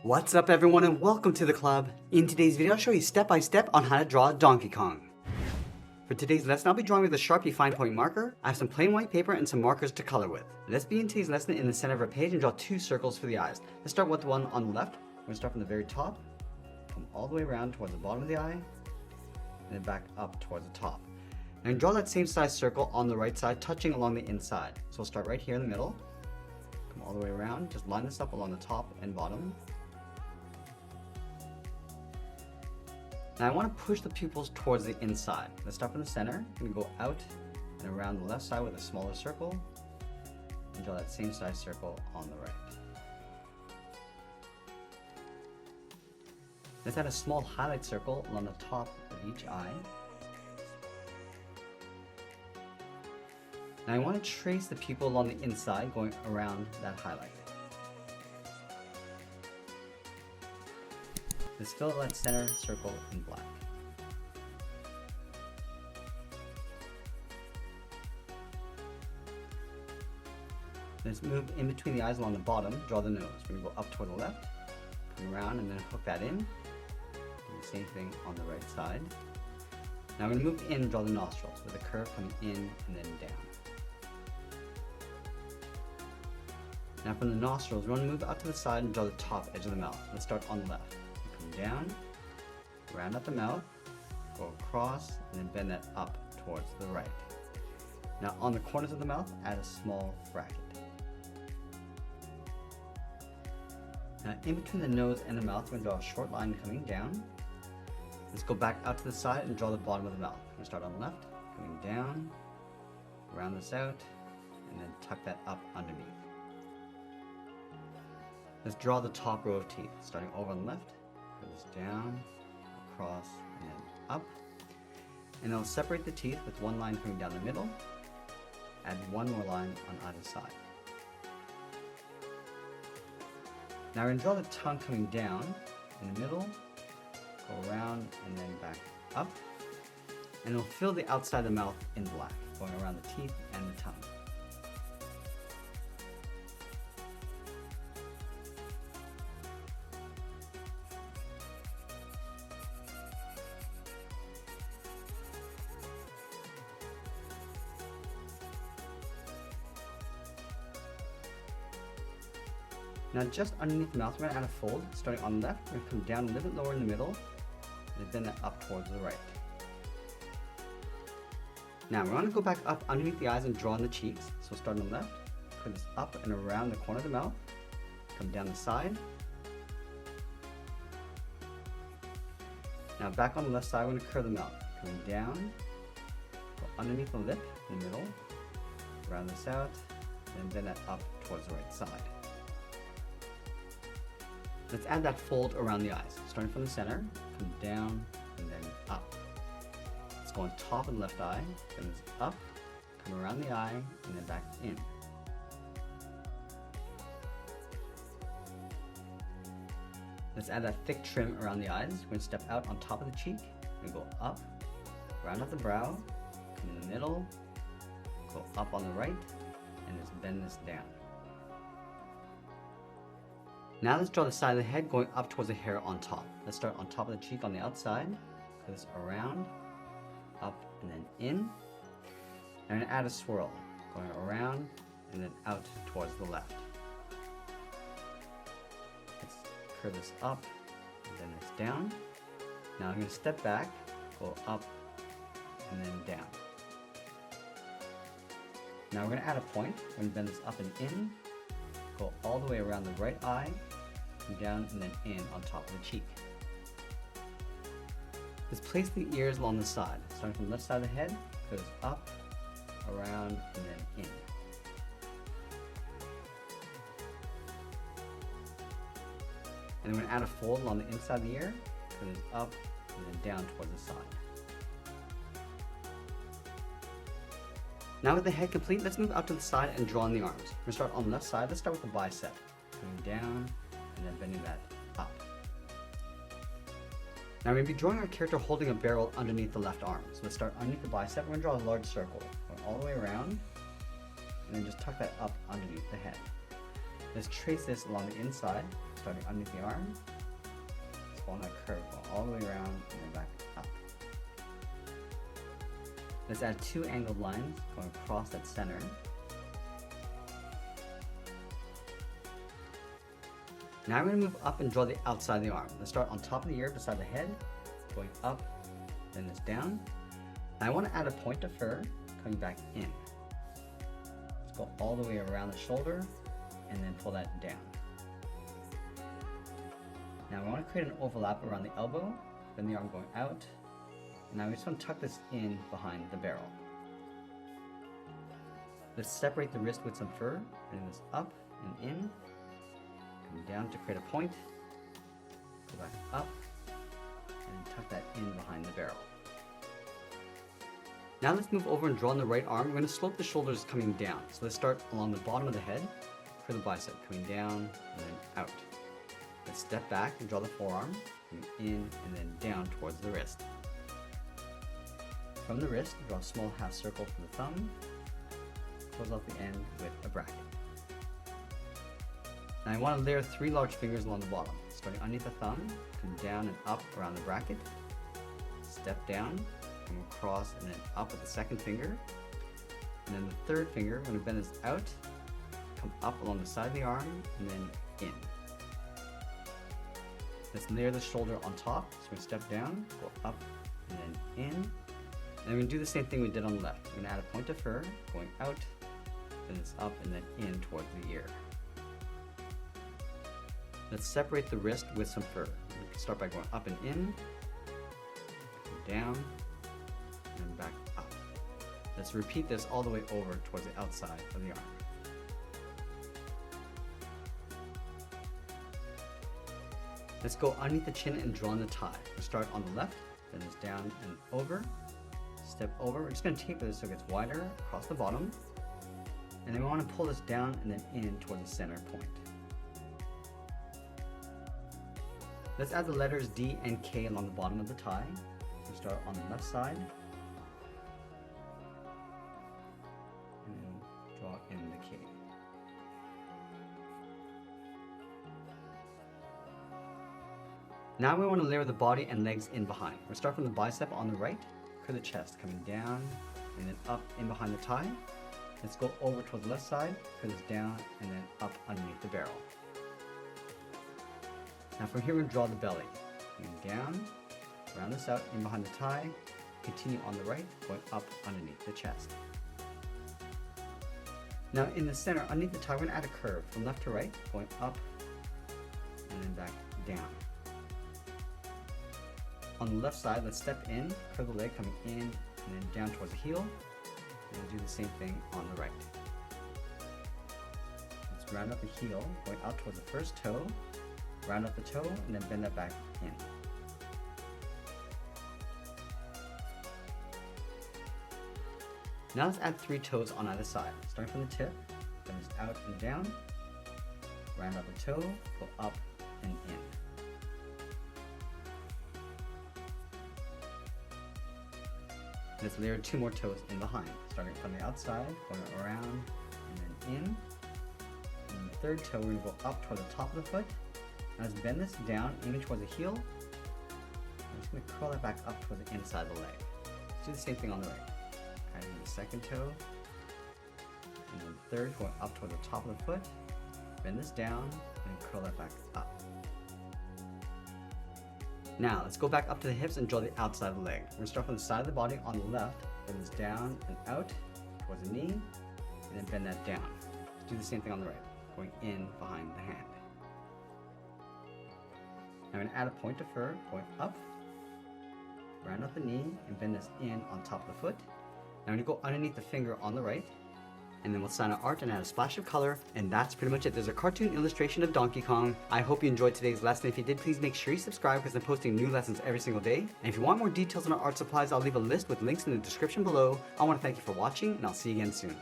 What's up everyone and welcome to the club. In today's video I'll show you step by step on how to draw Donkey Kong. For today's lesson I'll be drawing with a Sharpie fine point marker. I have some plain white paper and some markers to color with. Let's begin today's lesson in the center of our page and draw two circles for the eyes. Let's start with the one on the left. We're going to start from the very top, come all the way around towards the bottom of the eye, and then back up towards the top. Now draw that same size circle on the right side, touching along the inside. So we'll start right here in the middle, come all the way around, just line this up along the top and bottom. Now I want to push the pupils towards the inside. Let's start from the center. I'm going to go out and around the left side with a smaller circle and draw that same size circle on the right. Let's add a small highlight circle along the top of each eye. Now I want to trace the pupil along the inside going around that highlight. Let's fill that center circle in black. Let's move in between the eyes along the bottom, draw the nose. We're going to go up toward the left, come around and then hook that in. Do the same thing on the right side. Now we're going to move in and draw the nostrils with a curve coming in and then down. Now from the nostrils, we want to move out to the side and draw the top edge of the mouth. Let's start on the left. Come down, round up the mouth, go across, and then bend that up towards the right. Now on the corners of the mouth, add a small bracket. Now in between the nose and the mouth, we're going to draw a short line coming down. Let's go back out to the side and draw the bottom of the mouth. We're going to start on the left, coming down, round this out, and then tuck that up underneath. Let's draw the top row of teeth, starting over on the left, put this down, across, and then up. And I'll separate the teeth with one line coming down the middle, add one more line on either side. Now we're going to draw the tongue coming down in the middle, go around, and then back up. And it'll fill the outside of the mouth in black, going around the teeth and the tongue. Now just underneath the mouth, we're going to add a fold. Starting on the left, we're going to come down a little bit lower in the middle, and then that up towards the right. Now we're going to go back up underneath the eyes and draw in the cheeks. So start on the left, put this up and around the corner of the mouth, come down the side. Now back on the left side, we're going to curve the mouth, coming down, go underneath the lip in the middle, round this out, and then that up towards the right side. Let's add that fold around the eyes. Starting from the center, come down, and then up. Let's go on top of the left eye, then it's up, come around the eye, and then back in. Let's add that thick trim around the eyes. We're going to step out on top of the cheek, and go up, round up the brow, come in the middle, go up on the right, and just bend this down. Now let's draw the side of the head going up towards the hair on top. Let's start on top of the cheek on the outside, go this around, up, and then in. And I'm going to add a swirl, going around and then out towards the left. Let's curve this up, and then it's down. Now I'm going to step back, go up, and then down. Now we're going to add a point. We're going to bend this up and in, go all the way around the right eye, come down and then in on top of the cheek. Let's place the ears along the side. Starting from the left side of the head, goes up, around, and then in. And then we're going to add a fold along the inside of the ear, goes up, and then down towards the side. Now with the head complete, let's move out to the side and draw in the arms. We're going to start on the left side. Let's start with the bicep. Coming down and then bending that up. Now we're going to be drawing our character holding a barrel underneath the left arm. So let's start underneath the bicep. We're going to draw a large circle, going all the way around, and then just tuck that up underneath the head. Let's trace this along the inside, starting underneath the arm. Just follow that curve, go all the way around and then back up. Let's add 2 angled lines going across that center. Now we're going to move up and draw the outside of the arm. Let's start on top of the ear beside the head, going up, then this down. I want to add a point of fur coming back in. Let's go all the way around the shoulder and then pull that down. Now we want to create an overlap around the elbow, then the arm going out. And now we just want to tuck this in behind the barrel. Let's separate the wrist with some fur, bring this up and in, come down to create a point, go back up, and tuck that in behind the barrel. Now let's move over and draw on the right arm. We're going to slope the shoulders coming down. So let's start along the bottom of the head for the bicep, coming down and then out. Let's step back and draw the forearm, coming in and then down towards the wrist. From the wrist, draw a small half circle for the thumb, close off the end with a bracket. Now I want to layer 3 large fingers along the bottom, starting underneath the thumb, come down and up around the bracket, step down, come across and then up with the second finger, and then the third finger, we're going to bend this out, come up along the side of the arm, and then in. Let's layer the shoulder on top, so we're going to step down, go up, and then in. And we're going to do the same thing we did on the left. We're going to add a point of fur, going out, then it's up, and then in towards the ear. Let's separate the wrist with some fur. We can start by going up and in, down, and back up. Let's repeat this all the way over towards the outside of the arm. Let's go underneath the chin and draw on the tie. We'll start on the left, then it's down and over, step over. We're just going to taper this so it gets wider across the bottom. And then we want to pull this down and then in towards the center point. Let's add the letters D and K along the bottom of the tie. We'll start on the left side. And then draw in the K. Now we want to layer the body and legs in behind. We'll start from the bicep on the right, curve the chest, coming down and then up in behind the tie. Let's go over towards the left side, curve this down and then up underneath the barrel. Now from here we'll draw the belly. Going down, round this out in behind the tie, continue on the right, going up underneath the chest. Now in the center, underneath the tie, we're going to add a curve from left to right, going up and then back down. On the left side, let's step in, curve the leg coming in and then down towards the heel, and we'll do the same thing on the right. Let's round up the heel, going out towards the first toe, round up the toe, and then bend that back in. Now let's add 3 toes on either side. Starting from the tip, bend this out and down, round up the toe, go up and in. Let's layer 2 more toes in behind, starting from the outside, going around and then in. And the third toe, we're going to go up toward the top of the foot. Now let's bend this down, aiming towards the heel. I'm just going to curl it back up towards the inside of the leg. Let's do the same thing on the right. Adding the second toe, and then the third, going up toward the top of the foot. Bend this down, and then curl that back up. Now, let's go back up to the hips and draw the outside of the leg. We're going to start from the side of the body on the left, bend this down and out towards the knee, and then bend that down. Let's do the same thing on the right, going in behind the hand. Now I'm going to add a point of fur, going up, round up the knee, and bend this in on top of the foot. Now I'm going to go underneath the finger on the right, and then we'll sign our art and add a splash of color, and that's pretty much it. There's a cartoon illustration of Donkey Kong. I hope you enjoyed today's lesson. If you did, please make sure you subscribe because I'm posting new lessons every single day. And if you want more details on our art supplies, I'll leave a list with links in the description below. I want to thank you for watching, and I'll see you again soon.